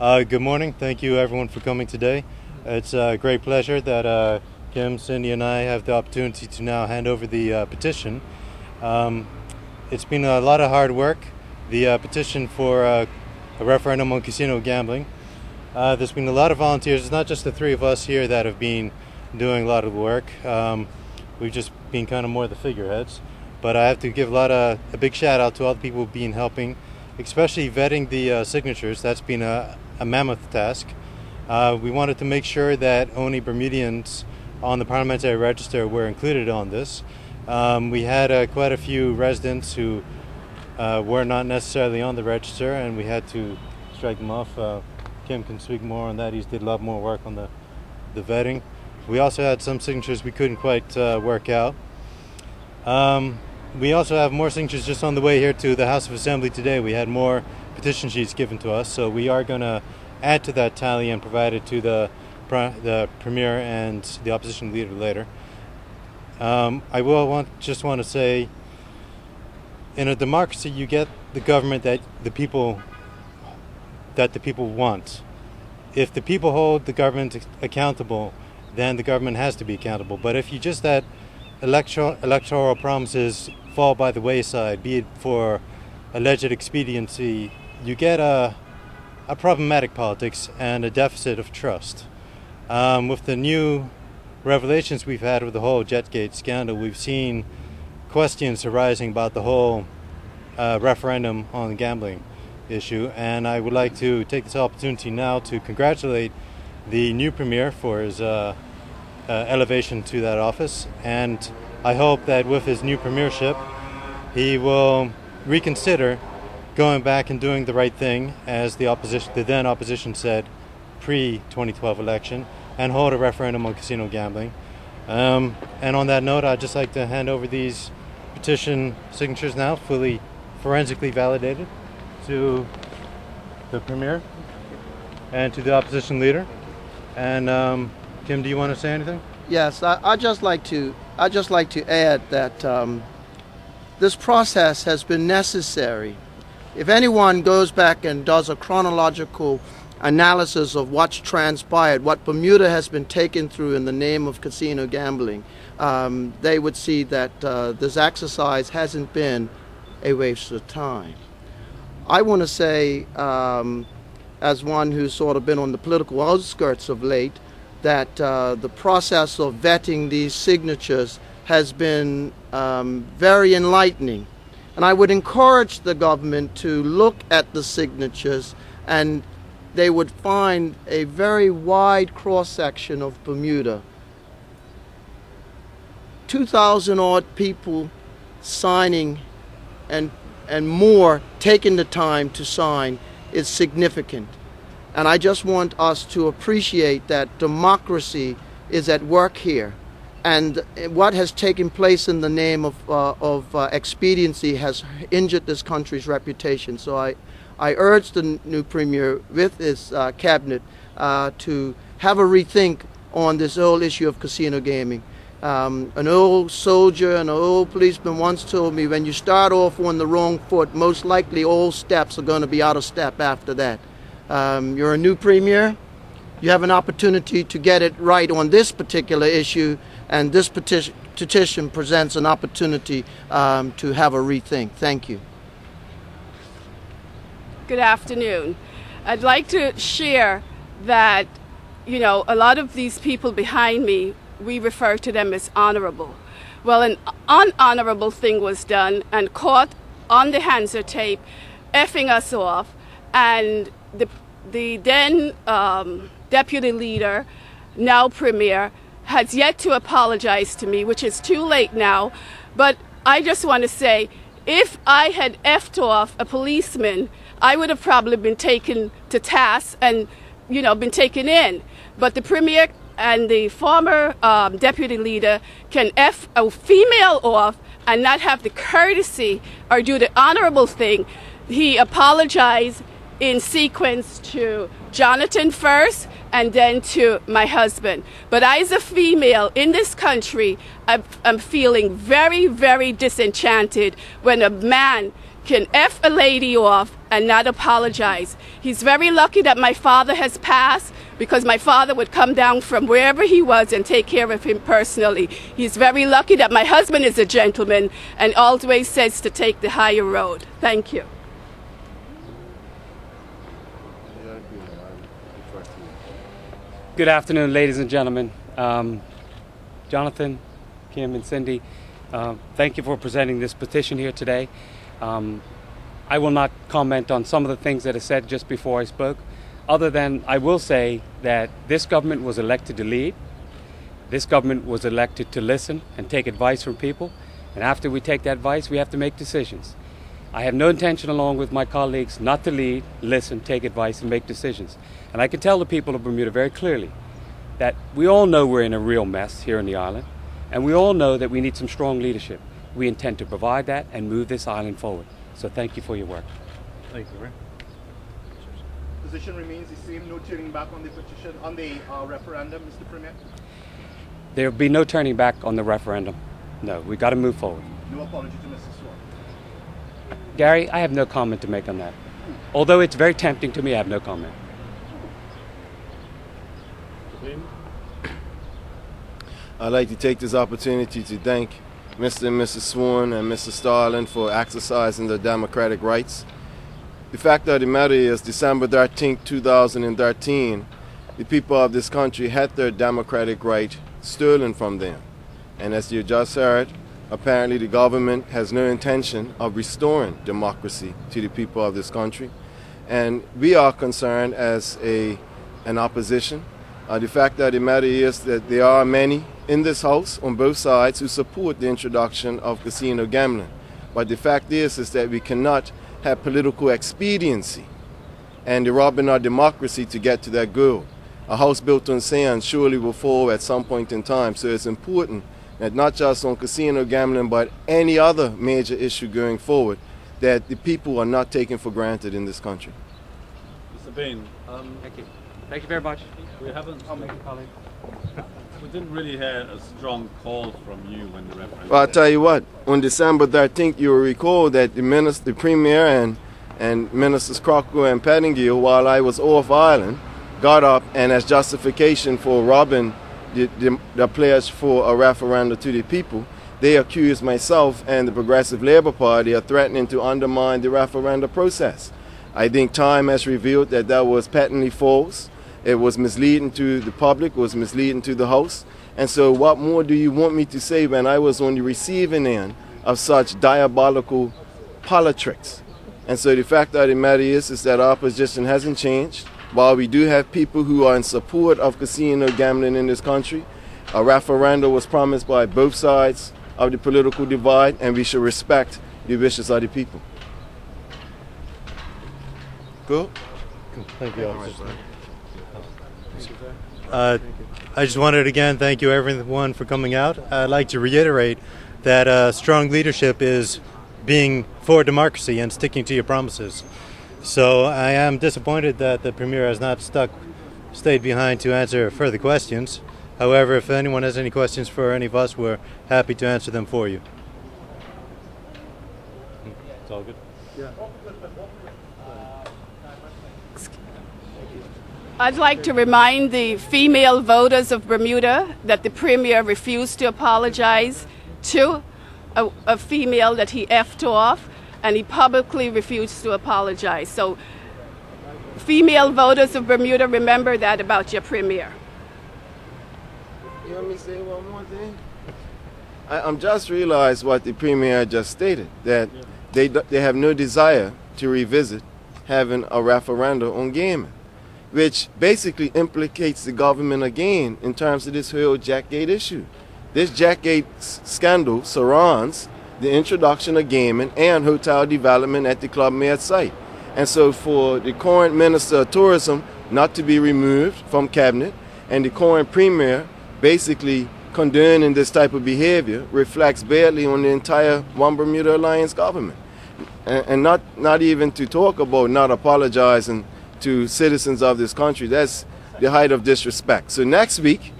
Good morning. Thank you everyone for coming today. It's a great pleasure that Kim, Cindy, and I have the opportunity to now hand over the petition. It's been a lot of hard work, the petition for a referendum on casino gambling. There's been a lot of volunteers. It's not just the three of us here that have been doing a lot of the work. We've just been kind of more the figureheads. But I have to give a big shout out to all the people who've been helping, especially vetting the signatures. That's been a mammoth task. We wanted to make sure that only Bermudians on the parliamentary register were included on this. We had quite a few residents who were not necessarily on the register, and we had to strike them off. Kim can speak more on that. He's did a lot more work on the vetting. We also had some signatures we couldn't quite work out. We also have more signatures just on the way here to the House of Assembly today. We had more petition sheets given to us, so we are going to add to that tally and provide it to the Premier and the opposition leader later. I just want to say, in a democracy, you get the government that the people want. If the people hold the government accountable, then the government has to be accountable. But if you just let electoral promises fall by the wayside, be it for alleged expediency, you get a problematic politics and a deficit of trust. With the new revelations we've had with the whole Jetgate scandal, we've seen questions arising about the whole referendum on the gambling issue, and I would like to take this opportunity now to congratulate the new Premier for his elevation to that office, and I hope that with his new premiership he will reconsider going back and doing the right thing, as the then opposition said pre-2012 election, and hold a referendum on casino gambling. And on that note, I'd just like to hand over these petition signatures now, fully forensically validated, to the Premier and to the opposition leader. And Kim, do you want to say anything? Yes, I'd just like to add that this process has been necessary. If anyone goes back and does a chronological analysis of what's transpired, what Bermuda has been taken through in the name of casino gambling, they would see that this exercise hasn't been a waste of time. I want to say, as one who's sort of been on the political outskirts of late, that the process of vetting these signatures has been very enlightening. And I would encourage the government to look at the signatures, and they would find a very wide cross-section of Bermuda. 2,000 odd people signing and more taking the time to sign is significant. And I just want us to appreciate that democracy is at work here. And what has taken place in the name of expediency has injured this country's reputation. So I urge the new Premier with his cabinet to have a rethink on this whole issue of casino gaming. An old soldier and an old policeman once told me, when you start off on the wrong foot, most likely all steps are going to be out of step after that. You're a new Premier. You have an opportunity to get it right on this particular issue, and this petition presents an opportunity to have a rethink. Thank you. Good afternoon. I'd like to share that, you know, a lot of these people behind me, we refer to them as honorable. Well, an unhonorable thing was done and caught on the Hanser tape, effing us off, and the then deputy leader, now Premier, has yet to apologize to me, which is too late now. But I just want to say, if I had effed off a policeman, I would have probably been taken to task and, you know, been taken in. But the Premier and the former deputy leader can F a female off and not have the courtesy or do the honorable thing. He apologized in sequence to Jonathan first and then to my husband. But I, as a female in this country, I'm feeling very, very disenchanted when a man can F a lady off and not apologize. He's very lucky that my father has passed, because my father would come down from wherever he was and take care of him personally. He's very lucky that my husband is a gentleman and always says to take the higher road. Thank you. Good afternoon, ladies and gentlemen. Jonathan, Kim, and Cindy, thank you for presenting this petition here today. I will not comment on some of the things that are said just before I spoke, other than I will say that this government was elected to lead. This government was elected to listen and take advice from people. And after we take that advice, we have to make decisions. I have no intention, along with my colleagues, not to lead, listen, take advice, and make decisions. And I can tell the people of Bermuda very clearly that we all know we're in a real mess here in the island, and we all know that we need some strong leadership. We intend to provide that and move this island forward. So thank you for your work. Thank you. Position remains the same, no turning back on the petition, on the referendum, Mr. Premier? There will be no turning back on the referendum. No, we've got to move forward. No apology to Mrs. Swan? Gary, I have no comment to make on that. Although it's very tempting to me, I have no comment. I'd like to take this opportunity to thank Mr. and Mrs. Swan and Mr. Starling for exercising their democratic rights. The fact of the matter is, December 13, 2013, the people of this country had their democratic right stolen from them. And as you just heard, apparently the government has no intention of restoring democracy to the people of this country. And we are concerned as an opposition. The fact of the matter is that there are many in this House on both sides who support the introduction of casino gambling. But the fact is that we cannot have political expediency and the robbing our democracy to get to that goal. A house built on sand surely will fall at some point in time. So it's important that not just on casino gambling, but any other major issue going forward, that the people are not taken for granted in this country. Mr. Bain, Thank you. Thank you very much. we haven't. Thank you, colleague. We didn't really hear a strong call from you when the referendum. Well, I'll tell you what, on December 13th, you will recall that the Premier and Ministers Crocker and Pettingill, while I was off island, got up and as justification for robbing the pledge for a referendum to the people, they accused myself and the Progressive Labour Party of threatening to undermine the referendum process. I think time has revealed that that was patently false. It was misleading to the public, it was misleading to the House. And so what more do you want me to say when I was on the receiving end of such diabolical politics? And so the fact of the matter is that our position hasn't changed. While we do have people who are in support of casino gambling in this country, a referendum was promised by both sides of the political divide, and we should respect the wishes of the people. Cool? Thank you, officer. I just wanted to again thank you everyone for coming out. I'd like to reiterate that strong leadership is being for democracy and sticking to your promises. So I am disappointed that the Premier has not stayed behind to answer further questions. However, if anyone has any questions for any of us, we're happy to answer them for you. It's all good? Yeah. I'd like to remind the female voters of Bermuda that the Premier refused to apologize to a female that he effed off, and he publicly refused to apologize. So, female voters of Bermuda, remember that about your Premier. You want me to say one more thing? I'm just realized what the Premier just stated, that they have no desire to revisit having a referendum on gaming, which basically implicates the government again in terms of this whole Jackgate issue. This Jackgate scandal surrounds the introduction of gaming and hotel development at the Club Med site. And so for the current Minister of Tourism not to be removed from Cabinet and the current Premier basically condoning this type of behavior reflects badly on the entire One Bermuda Alliance government. And not even to talk about not apologizing to citizens of this country. That's the height of disrespect. So next week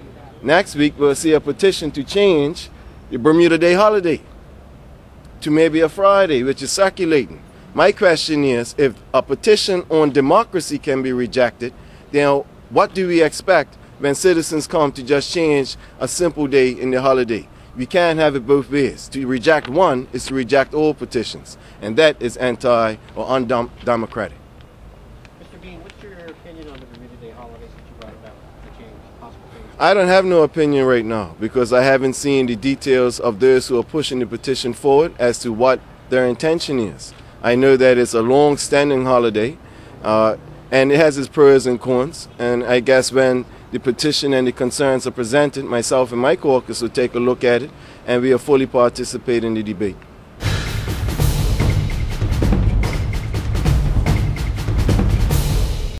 we'll see a petition to change the Bermuda Day holiday to maybe a Friday, which is circulating. My question is, if a petition on democracy can be rejected, then what do we expect when citizens come to just change a simple day in the holiday? We can't have it both ways. To reject one is to reject all petitions, and that is anti or undemocratic. Mr. Bean, what's your opinion on the Bermuda Day holiday since you brought it up, the change, possible change? I don't have no opinion right now because I haven't seen the details of those who are pushing the petition forward as to what their intention is. I know that it's a long-standing holiday, and it has its pros and cons, and I guess when the petition and the concerns are presented, myself and my caucus will take a look at it, and we'll fully participate in the debate.